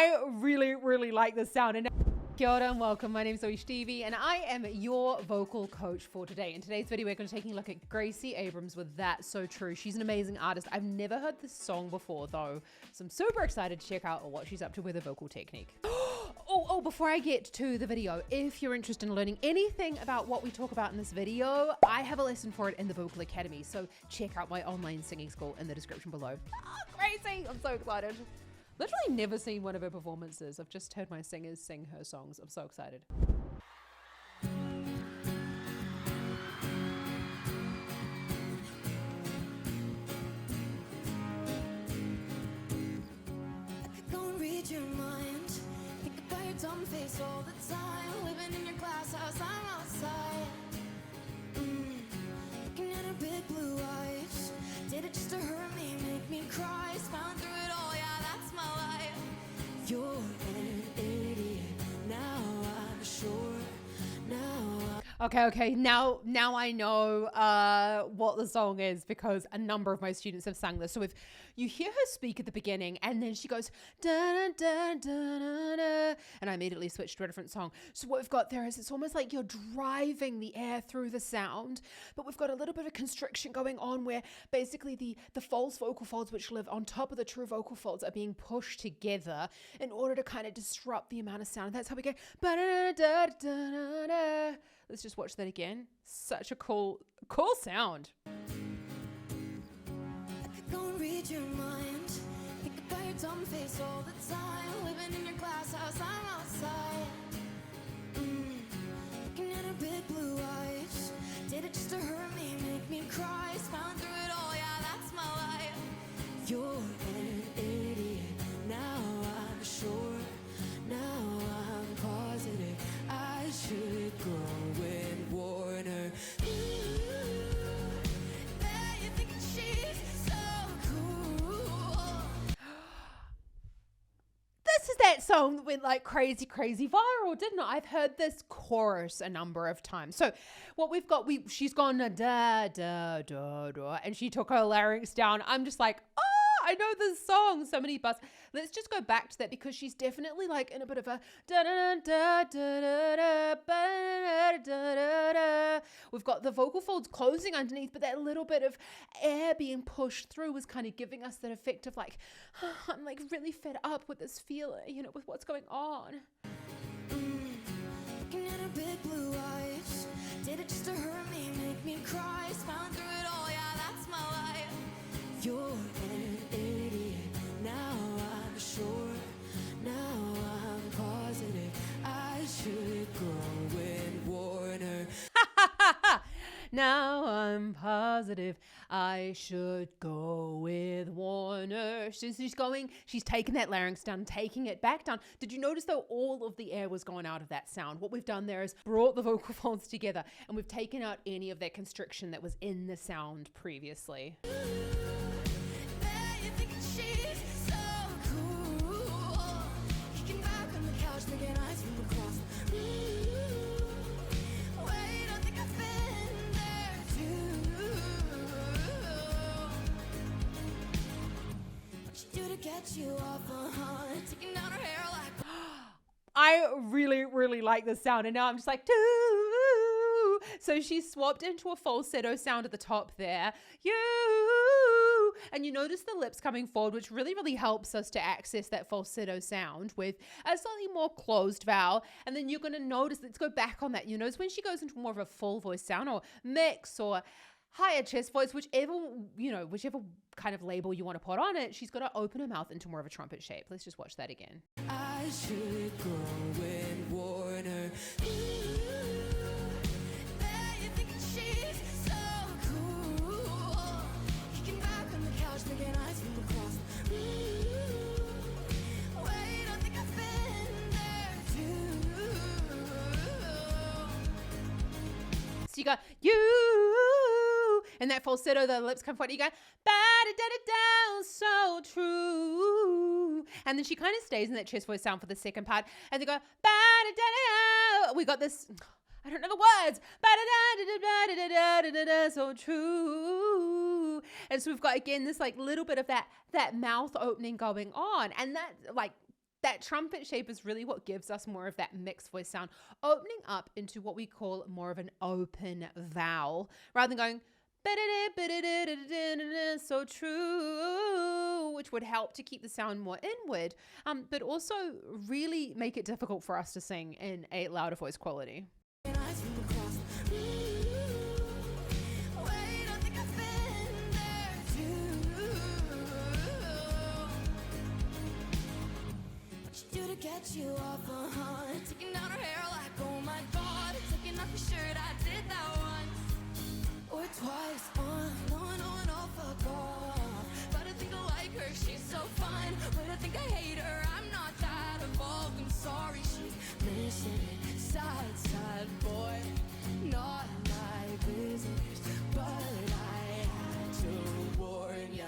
I really like this sound. And kia ora and welcome. My name is ZoeStibi and I am your vocal coach for today. In today's video, we're going to be taking a look at Gracie Abrams with That's So True. She's an amazing artist. I've never heard this song before though, so I'm super excited to check out what she's up to with her vocal technique. Before I get to the video, if you're interested in learning anything about what we talk about in this video, I have a lesson for it in the Vocal Academy. So check out my online singing school in the description below. Oh, Gracie, I'm so excited. Literally never seen one of her performances. I've just heard my singers sing her songs. I'm so excited. Dumb face all the time, living in your glass house, I'm outside. Looking at her big blue eyes, did it just to hurt me, make me cry, smiling through it all, yeah, that's my life. You're an idiot, now I'm sure, Okay, now I know what the song is because a number of my students have sung this. So if you hear her speak at the beginning and then she goes da da da da da, and I immediately switched to a different song. So what we've got there is it's almost like you're driving the air through the sound, but we've got a little bit of constriction going on where basically the false vocal folds which live on top of the true vocal folds are being pushed together in order to kind of disrupt the amount of sound. That's how we go ba da da da da da. Let's just watch that again. Such a cool sound. I could go and read your mind, think about your dumb face all the time, living in your glass house, I'm outside. Looking at her big blue eyes, did it just to hurt me, make me cry, smiling through it all, yeah, that's my life. You're an idiot, now I'm sure, now I'm positive, I should go and warn her. There you think she's so cool. This is that song that went like crazy viral, didn't it? I've heard this chorus a number of times. So what we've got, she's gone da da da da, and she took her larynx down. I'm just like, oh, I know this song. So many buzz. Let's just go back to that because she's definitely like in a bit of a da da da da da da da da da. We've got the vocal folds closing underneath, but that little bit of air being pushed through was kind of giving us that effect of like, oh, I'm like really fed up with this feeling, you know, with what's going on. Looking at her big blue eyes, did it just to hurt me, make me cry, smiling through it all, yeah, that's my life. You're an idiot, now I'm sure, now I'm positive, I should go and warn her. Now I'm positive I should go with Warner. She's taking that larynx down, taking it back down. Did you notice though all of the air was going out of that sound? What we've done there is brought the vocal folds together and we've taken out any of that constriction that was in the sound previously. Get you off taking down her hair like. I really like this sound, and now I'm just like, doo. So she swapped into a falsetto sound at the top there. You, and you notice the lips coming forward, which really helps us to access that falsetto sound with a slightly more closed vowel. And then you're going to notice, let's go back on that. You notice when she goes into more of a full voice sound or mix or higher chest voice, whichever kind of label you want to put on it, she's got to open her mouth into more of a trumpet shape. Let's just watch that again. I should go and warn her. There you think she's so cool. Kicking back on the couch, making eyes from across. Wait, I think I've been there too. So you got you, and that falsetto, the lips come forward. You go ba-da-da-da-down, so true. And then she kind of stays in that chest voice sound for the second part. And they go ba-da-da-da. We got this, I don't know the words. Ba-da-da-da-da-da-da-da-da, so true. And so we've got again this like little bit of that mouth opening going on. And that that trumpet shape is really what gives us more of that mixed voice sound, opening up into what we call more of an open vowel, rather than going so true, which would help to keep the sound more inward, but also really make it difficult for us to sing in a louder voice quality. Get you off, taking down her hair like, oh my god, taking off your shirt, I did that once or twice, no, I forgot, but I think I like her, she's so fine, but I think I hate her, I'm not that evolved, I'm sorry, she's missing it, sad boy, not my business, but I had to warn ya.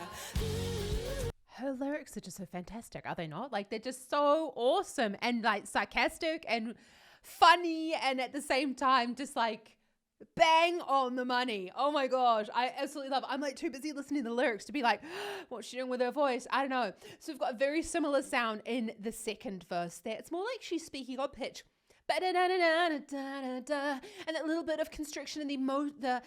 Her lyrics are just so fantastic, are they not? Like, they're just so awesome and like sarcastic and funny, and at the same time just like bang on the money. Oh my gosh, I absolutely love it. I'm like too busy listening to the lyrics to be like, what's she doing with her voice? I don't know. So we've got a very similar sound in the second verse there. It's more like she's speaking on pitch. And that little bit of constriction and the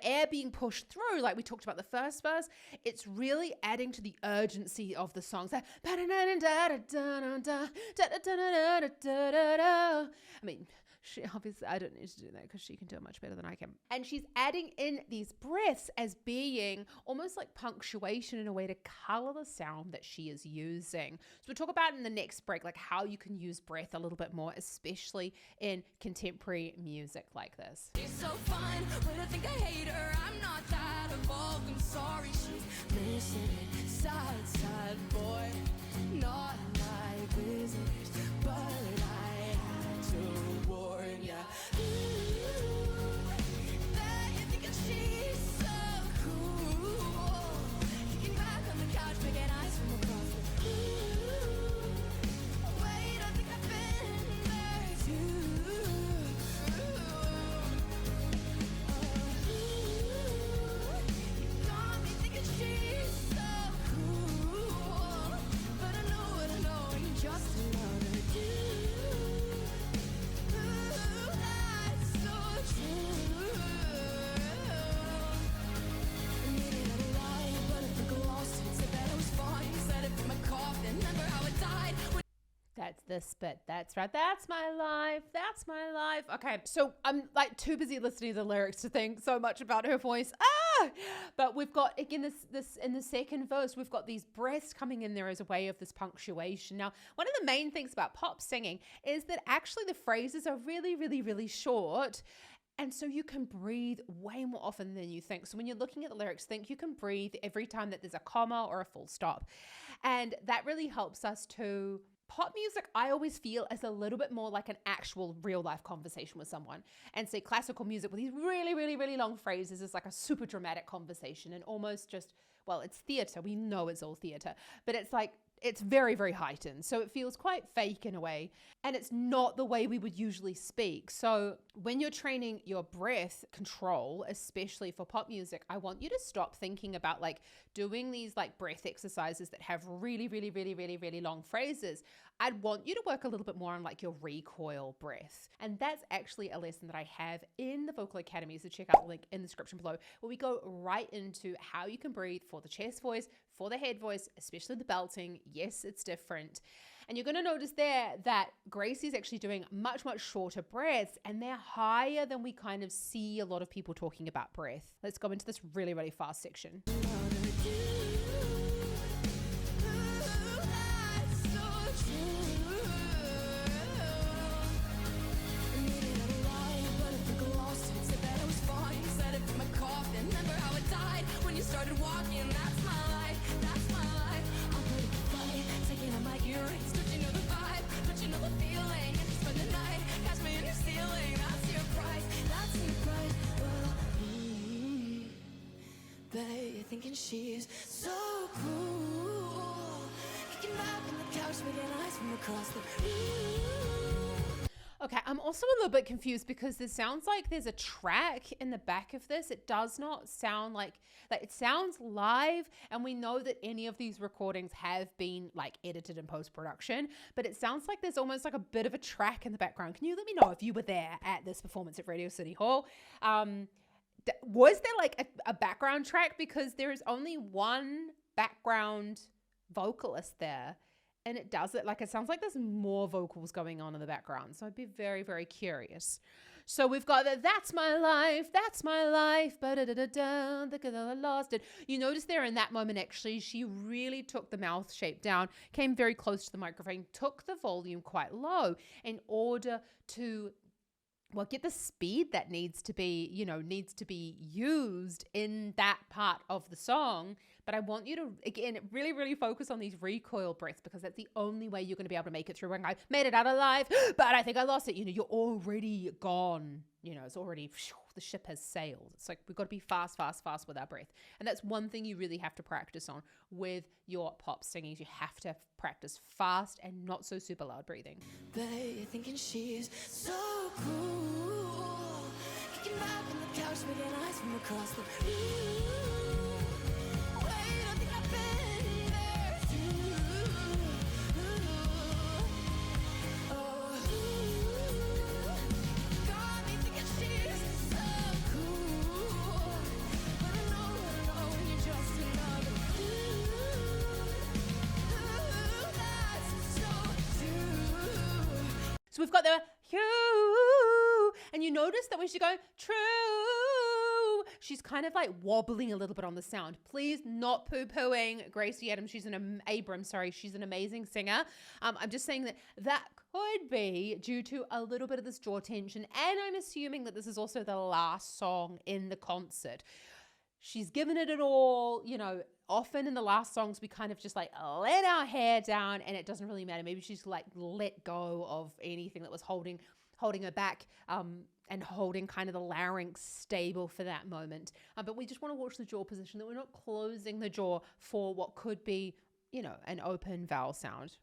air being pushed through, like we talked about the first verse, it's really adding to the urgency of the song. So, I mean, she obviously, I don't need to do that because she can do it much better than I can. And she's adding in these breaths as being almost like punctuation in a way to color the sound that she is using. So we'll talk about in the next break, like how you can use breath a little bit more, especially in contemporary music like this. She's so fine, but I think I hate her. I'm not that evolved, I'm sorry, she's missing it. Sad boy, not my business, but I had to warn ya. That you think that she's so cool, kicking back on the couch, making eyes from across the wait, I think I've been there too. You got me thinking she's so cool, but I know what I know, you just love her too. That's so true. I needed a lie, but I think I lost it. Said that I was fine, said it from my coffin. Remember how it died? That's this bit. That's right. That's my life. That's my life. Okay. So I'm like too busy listening to the lyrics to think so much about her voice. But we've got, again, this in the second verse, we've got these breaths coming in there as a way of this punctuation. Now, one of the main things about pop singing is that actually the phrases are really, really, really short. And so you can breathe way more often than you think. So when you're looking at the lyrics, think you can breathe every time that there's a comma or a full stop. And that really helps us to... Pop music, I always feel, is a little bit more like an actual real life conversation with someone. And say classical music with these really, really, really long phrases is like a super dramatic conversation and almost just, well, it's theater. We know it's all theater, but it's like, it's very, very heightened. So it feels quite fake in a way. And it's not the way we would usually speak. So when you're training your breath control, especially for pop music, I want you to stop thinking about like doing these like breath exercises that have really, really, really, really, really long phrases. I'd want you to work a little bit more on like your recoil breath. And that's actually a lesson that I have in the Vocal Academy. So check out the link in the description below, where we go right into how you can breathe for the chest voice, for the head voice, especially the belting. Yes, it's different. And you're going to notice there that Gracie's actually doing much, much shorter breaths, and they're higher than we kind of see a lot of people talking about breath. Let's go into this really, really fast section. Started walking, that's my life, that's my life. I'll put it fight, taking on my earrings, don't you know the vibe, don't you know the feeling? And you spend the night, catch me in your ceiling, that's your price, that's your price. Well, babe, you're thinking she's so cool, kicking back on the couch, making eyes from across the room. Okay, I'm also a little bit confused because there sounds like there's a track in the back of this. It does not sound like it sounds live, and we know that any of these recordings have been like edited in post-production, but it sounds like there's almost like a bit of a track in the background. Can you let me know if you were there at this performance at Radio City Hall? Was there like a background track? Because there is only one background vocalist there. And it does it, like, it sounds like there's more vocals going on in the background. So I'd be very, very curious. So we've got that's my life, ba-da-da-da-da, I lost it. You notice there in that moment, actually, she really took the mouth shape down, came very close to the microphone, took the volume quite low in order to, well, get the speed that needs to be used in that part of the song. But I want you to, again, really, really focus on these recoil breaths, because that's the only way you're going to be able to make it through. When I made it out alive, but I think I lost it. You're already gone. It's already, the ship has sailed. It's like, we've got to be fast, fast, fast with our breath. And that's one thing you really have to practice on with your pop singing. You have to practice fast and not so super loud breathing. Babe, thinking she's so cool. Kicking back on the couch, making eyes from across the room. Wait, I think I've been there too. Oh, got me thinking she's so cool. But I know you're just another that's so true. So we've got the hue, and you notice that when she's going true, she's kind of like wobbling a little bit on the sound. Please, not poo-pooing Gracie Abrams. She's an amazing singer. I'm just saying that could be due to a little bit of this jaw tension, and I'm assuming that this is also the last song in the concert. She's given it all, often in the last songs, we kind of just like let our hair down and it doesn't really matter. Maybe she's like let go of anything that was holding her back, and holding kind of the larynx stable for that moment. But we just want to watch the jaw position, that we're not closing the jaw for what could be, an open vowel sound.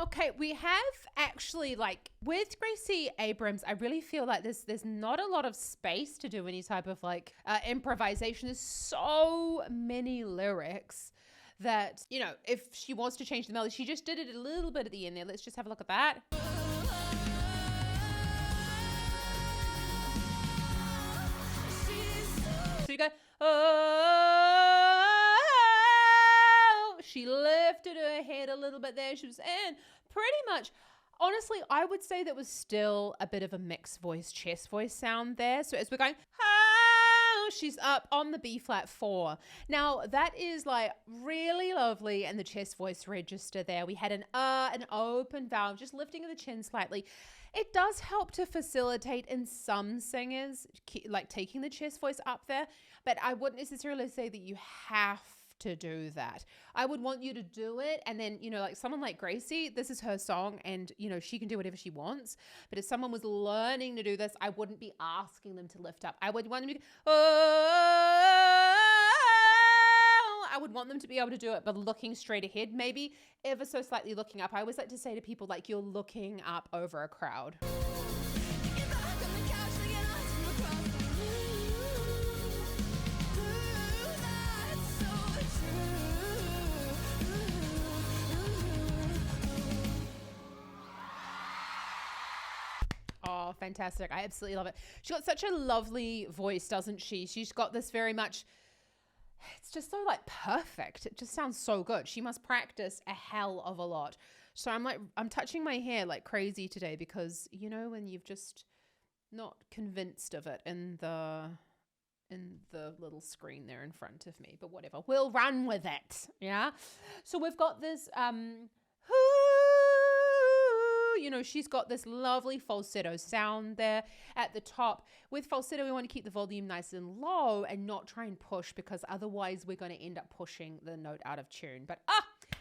Okay, we have actually, like, with Gracie Abrams, I really feel like there's not a lot of space to do any type of like improvisation. There's so many lyrics that, if she wants to change the melody, she just did it a little bit at the end there. Let's just have a look at that. So you go, oh, she lifted her head a little bit there. She was in pretty much, honestly, I would say that was still a bit of a mixed voice, chest voice sound there. So as we're going, oh, she's up on the B flat 4. Now that is like really lovely, and the chest voice register there. We had an open vowel, just lifting of the chin slightly. It does help to facilitate in some singers, like taking the chest voice up there, but I wouldn't necessarily say that you have to do that. I would want you to do it, and then, like someone like Gracie, this is her song, and she can do whatever she wants. But if someone was learning to do this, I wouldn't be asking them to lift up. I would want them to go, oh, I would want them to be able to do it, but looking straight ahead, maybe ever so slightly looking up. I always like to say to people, like, you're looking up over a crowd. Oh, fantastic. I absolutely love it. She's got such a lovely voice, doesn't she? She's got this very much, it's just so like perfect. It just sounds so good. She must practice a hell of a lot. So I'm touching my hair like crazy today, because when you've just not convinced of it in the little screen there in front of me, but whatever, we'll run with it. Yeah. So we've got this, You know, she's got this lovely falsetto sound there at the top. With falsetto, we want to keep the volume nice and low and not try and push, because otherwise we're going to end up pushing the note out of tune. But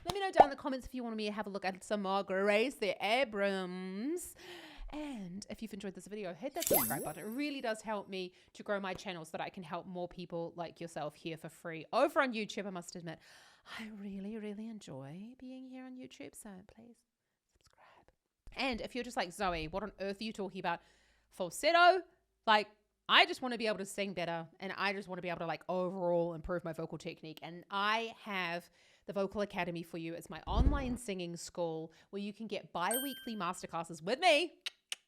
let me know down in the comments if you want me to have a look at some more Gracie Abrams. And if you've enjoyed this video, hit that subscribe button. It really does help me to grow my channel so that I can help more people like yourself here for free over on YouTube. I must admit, I really, really enjoy being here on YouTube, so please subscribe. And if you're just like, Zoe, what on earth are you talking about? Falsetto? Like, I just want to be able to sing better, and I just want to be able to like overall improve my vocal technique. And I have the Vocal Academy for you. It's my online singing school where you can get bi-weekly masterclasses with me.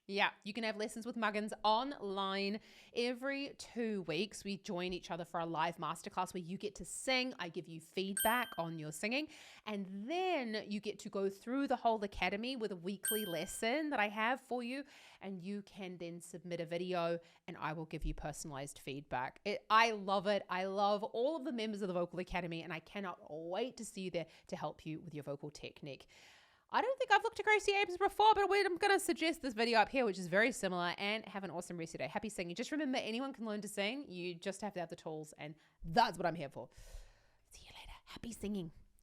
Yeah, you can have lessons with Muggins online every 2 weeks. We join each other for a live masterclass where you get to sing. I give you feedback on your singing. And then you get to go through the whole academy with a weekly lesson that I have for you. And you can then submit a video and I will give you personalized feedback. I love it. I love all of the members of the Vocal Academy, and I cannot wait to see you there to help you with your vocal technique. I don't think I've looked at Gracie Abrams before, but I'm going to suggest this video up here, which is very similar. And have an awesome rest of your day. Happy singing. Just remember, anyone can learn to sing. You just have to have the tools, and that's what I'm here for. See you later. Happy singing.